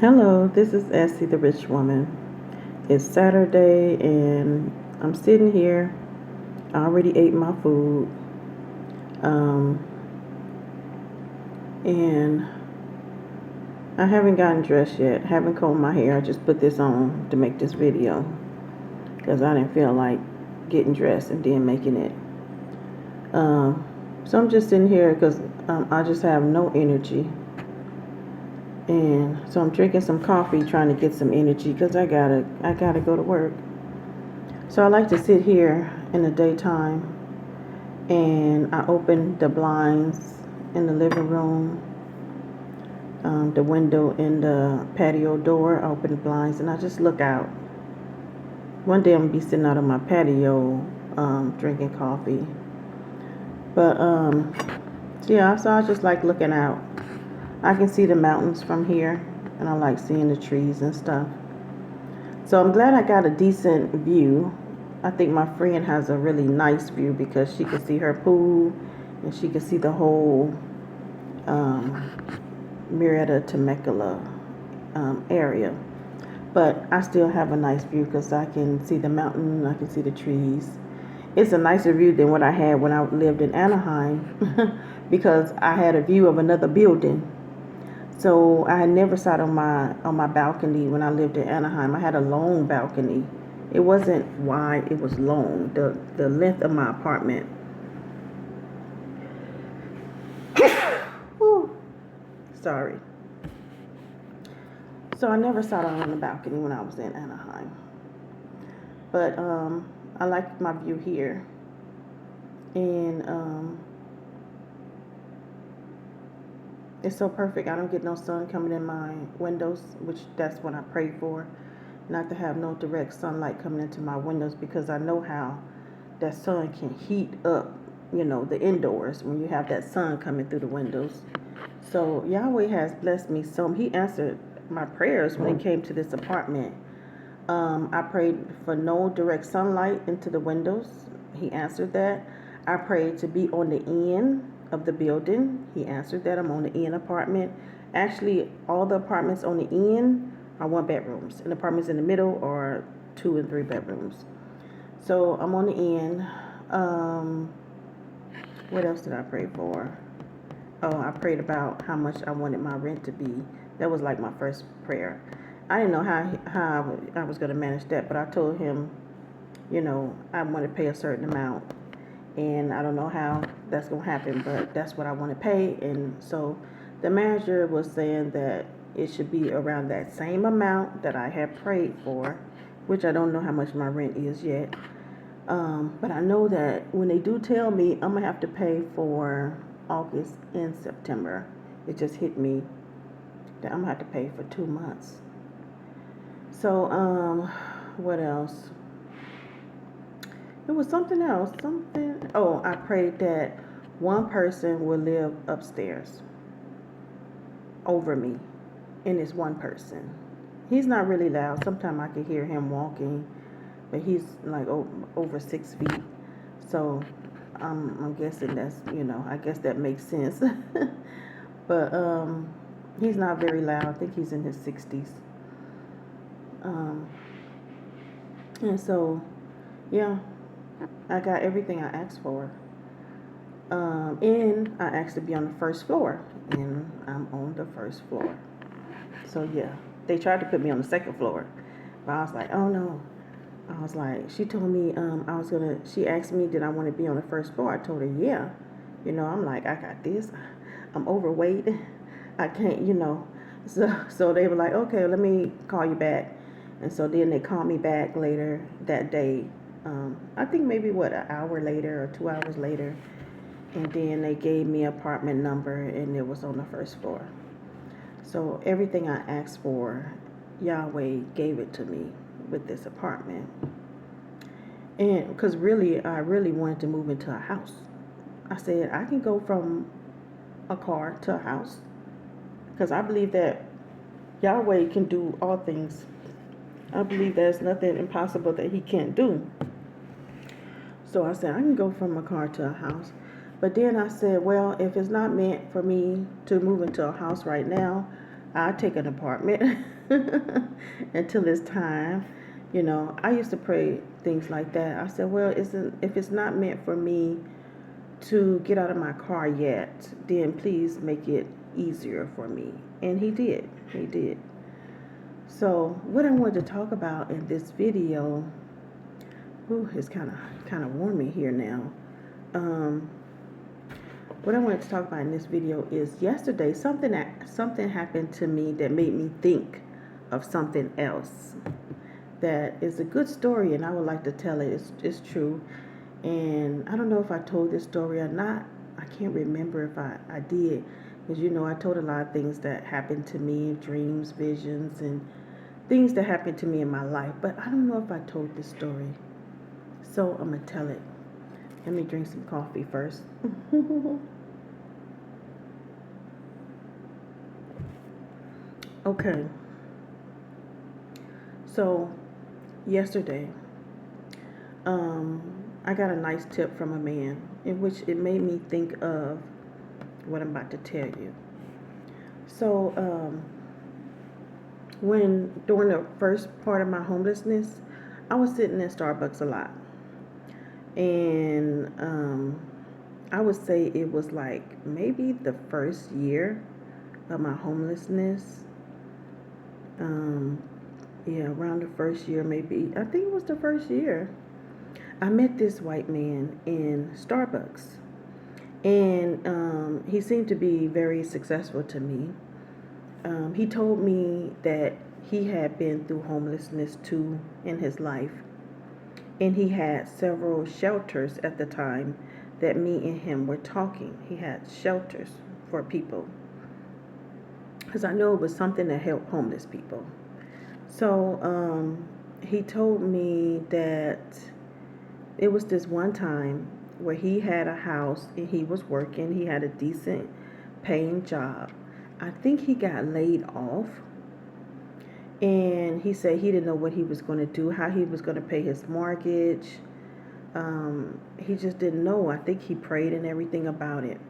Hello, this is Essie the Rich Woman. It's Saturday and I'm sitting here. I already ate my food. Um, and I haven't gotten dressed yet. Haven't combed my hair. I just put this on to make this video because I didn't feel like getting dressed and then making it. Um, so I'm just sitting here because I just have no energy. And so I'm drinking some coffee trying to get some energy because I gotta go to work. So I like to sit here in the daytime and I open the blinds in the living room, the window in the patio door. I open the blinds and I just look out. One day I'm gonna be sitting out on my patio, drinking coffee. But yeah, so I just like looking out. I can see the mountains from here, and I like seeing the trees and stuff. So I'm glad I got a decent view. I think my friend has a really nice view because she can see her pool and she can see the whole um, Murrieta Temecula area. But I still have a nice view because I can see the mountain, I can see the trees. It's a nicer view than what I had when I lived in Anaheim because I had a view of another building. So I had never sat on my balcony when I lived in Anaheim. I had a long balcony. It wasn't wide, it was long. The length of my apartment. Whew, sorry. So I never sat on the balcony when I was in Anaheim. But I like my view here. And it's so perfect. I don't get no sun coming in my windows, which that's what I pray for. Not to have no direct sunlight coming into my windows because I know how that sun can heat up, the indoors when you have that sun coming through the windows. So Yahweh has blessed me so. He answered my prayers when it came to this apartment. I prayed for no direct sunlight into the windows. He answered that. I prayed to be on the end of the building. He answered that. I'm on the end apartment. Actually, all the apartments on the end are one bedrooms, and the apartments in the middle are 2 and 3 bedrooms. So I'm on the end. What else did I pray for? Oh, I prayed about how much I wanted my rent to be. That was like my first prayer. I didn't know how I was going to manage that, but I told him, I want to pay a certain amount. And I don't know how that's going to happen, but that's what I want to pay. And so the manager was saying that it should be around that same amount that I have prayed for, which I don't know how much my rent is yet. But I know that when they do tell me, I'm going to have to pay for August and September. It just hit me that I'm going to have to pay for 2 months. So, what else? It was something else. Oh, I prayed that one person will live upstairs over me, and it's one person. He's not really loud. Sometimes I can hear him walking, but he's like over 6 feet. So I'm guessing that's, I guess that makes sense. But he's not very loud. I think he's in his 60s. And so, yeah, I got everything I asked for. And I asked to be on the first floor, and I'm on the first floor. So, yeah, they tried to put me on the second floor, but I was like, oh no. I was like, she told me she asked me, did I want to be on the first floor? I told her, yeah. I'm like, I got this. I'm overweight. I can't. So they were like, okay, let me call you back. And so then they called me back later that day. I think maybe an hour later or 2 hours later. And then they gave me an apartment number and it was on the first floor. So everything I asked for, Yahweh gave it to me with this apartment. And because I really wanted to move into a house. I said, I can go from a car to a house. Because I believe that Yahweh can do all things. I believe there's nothing impossible that he can't do. So I said, I can go from a car to a house. But then I said, well, if it's not meant for me to move into a house right now, I'll take an apartment until it's time. I used to pray things like that. I said, well, if it's not meant for me to get out of my car yet, then please make it easier for me. And he did. He did. So what I wanted to talk about in this video, it's kind of warm in here now. What I wanted to talk about in this video is yesterday something happened to me that made me think of something else. That is a good story, and I would like to tell it. It's true, and I don't know if I told this story or not. I can't remember if I did, because I told a lot of things that happened to me, dreams, visions, and things that happened to me in my life. But I don't know if I told this story, so I'm gonna tell it. Let me drink some coffee first. Okay. So yesterday, I got a nice tip from a man, in which it made me think of what I'm about to tell you. So, during the first part of my homelessness, I was sitting in Starbucks a lot, and I would say it was like maybe the first year of my homelessness. Around the first year, maybe. I think it was the first year. I met this white man in Starbucks, and he seemed to be very successful to me. He told me that he had been through homelessness too in his life, and he had several shelters at the time that me and him were talking. He had shelters for people, because I know it was something that helped homeless people. So he told me that it was this one time where he had a house and he was working. He had a decent paying job. I think he got laid off, and he said he didn't know what he was going to do, how he was going to pay his mortgage. He just didn't know. I think he prayed and everything about it.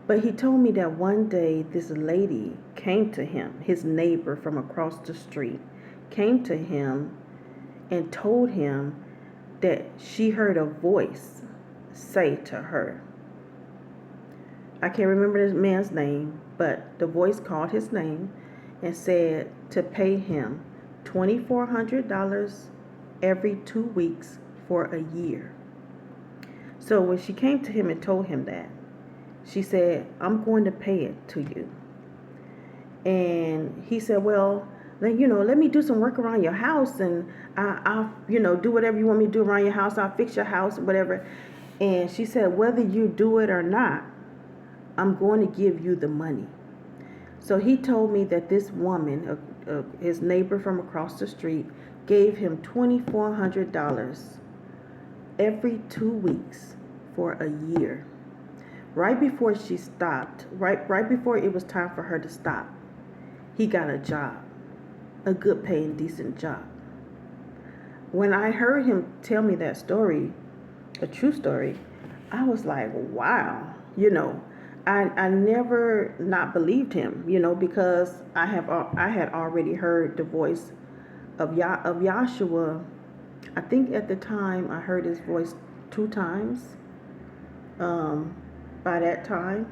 But he told me that one day this lady came to him, his neighbor from across the street, came to him and told him that she heard a voice say to her, I can't remember this man's name, but the voice called his name and said to pay him $2,400 every 2 weeks for a year. So when she came to him and told him that, she said, I'm going to pay it to you. And he said, well, let me do some work around your house, and I'll do whatever you want me to do around your house. I'll fix your house, whatever. And she said, whether you do it or not, I'm going to give you the money. So he told me that this woman, his neighbor from across the street, gave him $2,400 every 2 weeks for a year. Right before she stopped, right before it was time for her to stop, he got a job, a good paying, decent job. When I heard him tell me that story, a true story, I was like, wow. I never not believed him, because I had already heard the voice of Yahshua. I think at the time I heard his voice 2 times. By that time,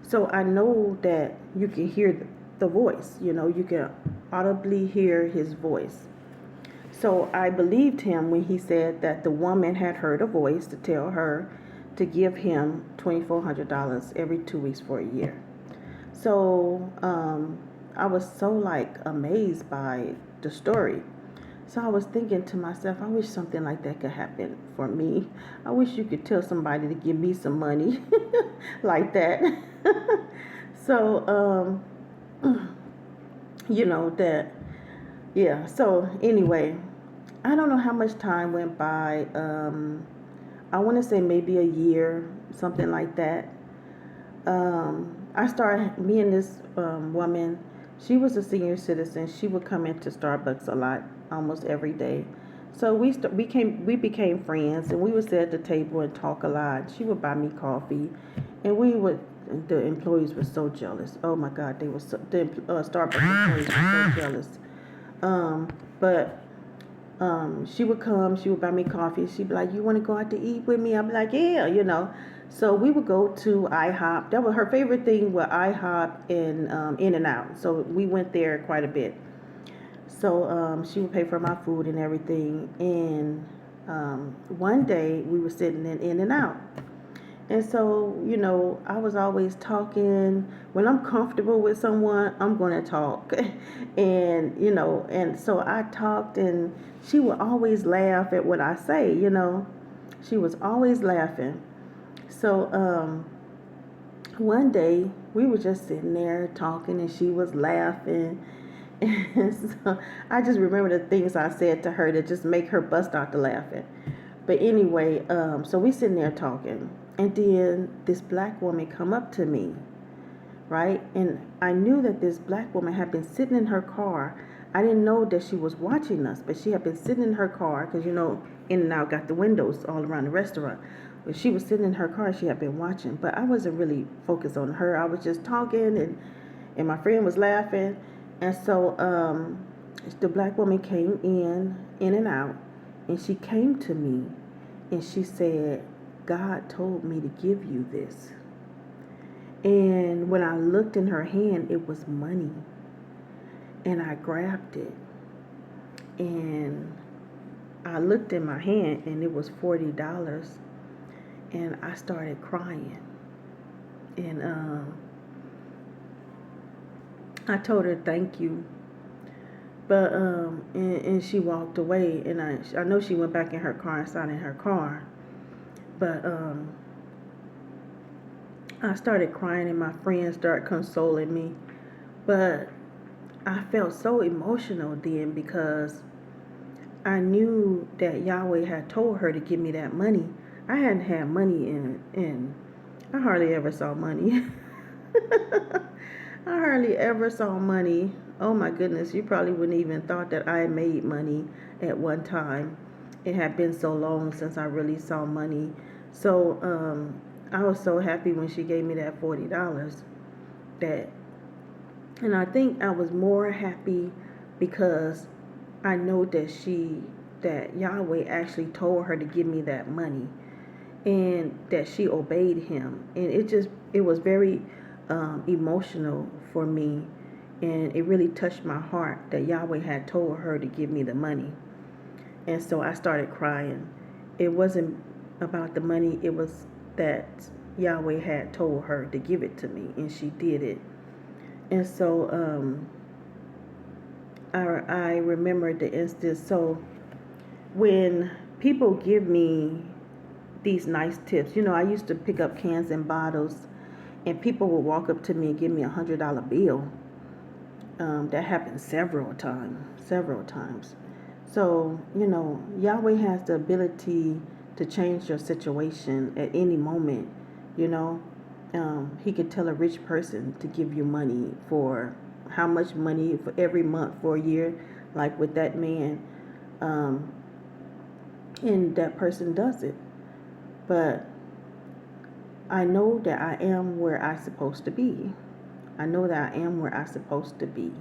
so I know that you can hear the voice. You can audibly hear his voice. So I believed him when he said that the woman had heard a voice to tell her to give him $2,400 every 2 weeks for a year. So I was so amazed by the story. So I was thinking to myself, I wish something like that could happen for me. I wish you could tell somebody to give me some money like that. So that, yeah. So anyway, I don't know how much time went by. I want to say maybe a year, something like that. Me and this woman, she was a senior citizen. She would come into Starbucks a lot, almost every day. So we became friends, and we would sit at the table and talk a lot. She would buy me coffee, and we would The employees were so jealous. Oh my God, they were the Starbucks employees were so jealous. But she would come, she would buy me coffee. She'd be like, "You want to go out to eat with me?" I'd be like, "Yeah, you know." So we would go to IHOP. That was her favorite thing, were IHOP and In-N-Out. So we went there quite a bit. So she would pay for my food and everything. And one day we were sitting in In-N-Out. And so, I was always talking. When I'm comfortable with someone, I'm going to talk. And so I talked, and she would always laugh at what I say. She was always laughing. So one day we were just sitting there talking, and she was laughing. And so I just remember the things I said to her that just make her bust out the laughing. But anyway, so we sitting there talking, and then this black woman come up to me, right? And I knew that this black woman had been sitting in her car. I didn't know that she was watching us, but she had been sitting in her car because In-N-Out got the windows all around the restaurant. But she was sitting in her car. She had been watching, but I wasn't really focused on her. I was just talking, and my friend was laughing, and so the black woman came In-N-Out, and she came to me, and she said, "God told me to give you this." And when I looked in her hand, it was money. And I grabbed it. And I looked in my hand, and it was $40. And I started crying. And I told her thank you. But and she walked away, and I know she went back in her car and sat in her car. But I started crying, and my friends started consoling me. But I felt so emotional then, because I knew that Yahweh had told her to give me that money. I hadn't had money in I hardly ever saw money. I hardly ever saw money. Oh my goodness, you probably wouldn't even thought that I made money at one time. It had been so long since I really saw money. So I was so happy when she gave me that $40. That And I think I was more happy because I know that Yahweh actually told her to give me that money, and that she obeyed him. And it was very emotional for me, and it really touched my heart that Yahweh had told her to give me the money. And so I started crying. It wasn't about the money, it was that Yahweh had told her to give it to me, and she did it. And so I remember the instance. So when people give me these nice tips, I used to pick up cans and bottles, and people would walk up to me and give me $100 bill. That happened several times. So, Yahweh has the ability to change your situation at any moment. You know, He could tell a rich person to give you money for how much money for every month for a year, like with that man, and that person does it. But I know that I am where I'm supposed to be. I know that I am where I'm supposed to be.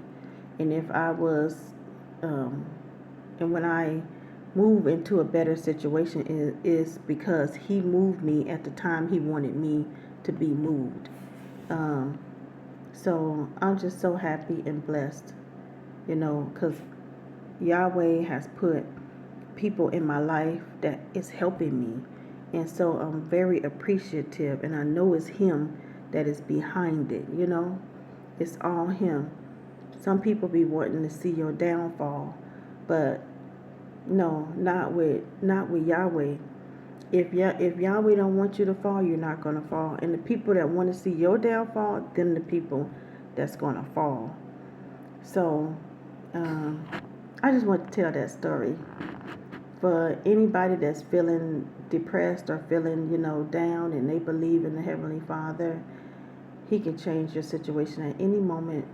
And if I was, and when I move into a better situation, is because He moved me at the time He wanted me to be moved. So I'm just so happy and blessed, because Yahweh has put people in my life that is helping me. And so I'm very appreciative, and I know it's Him that is behind it. It's all Him. Some people be wanting to see your downfall, but no, not with Yahweh. If Yahweh don't want you to fall, you're not gonna fall. And the people that want to see your downfall, them the people that's gonna fall. So I just want to tell that story for anybody that's feeling depressed or feeling down, and they believe in the Heavenly Father. He can change your situation at any moment.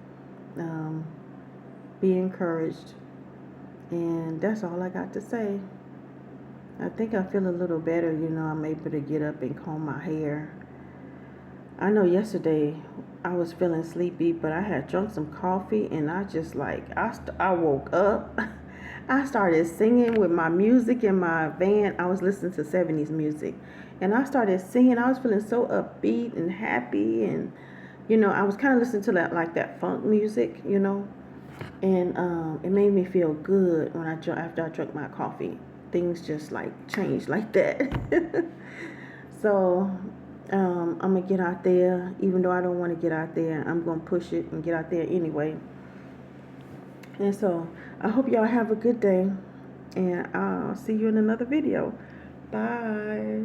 Be encouraged, and that's all I got to say. I think I feel a little better. I'm able to get up and comb my hair. I know yesterday I was feeling sleepy, but I had drunk some coffee and I just I woke up. I started singing with my music in my van. I was listening to 70s music and I started singing. I was feeling so upbeat and happy, and I was kind of listening to that like that funk music, and it made me feel good when after I drank my coffee. Things just like changed like that. So I'm gonna get out there, even though I don't want to get out there. I'm gonna push it and get out there anyway. And so I hope y'all have a good day, and I'll see you in another video. Bye.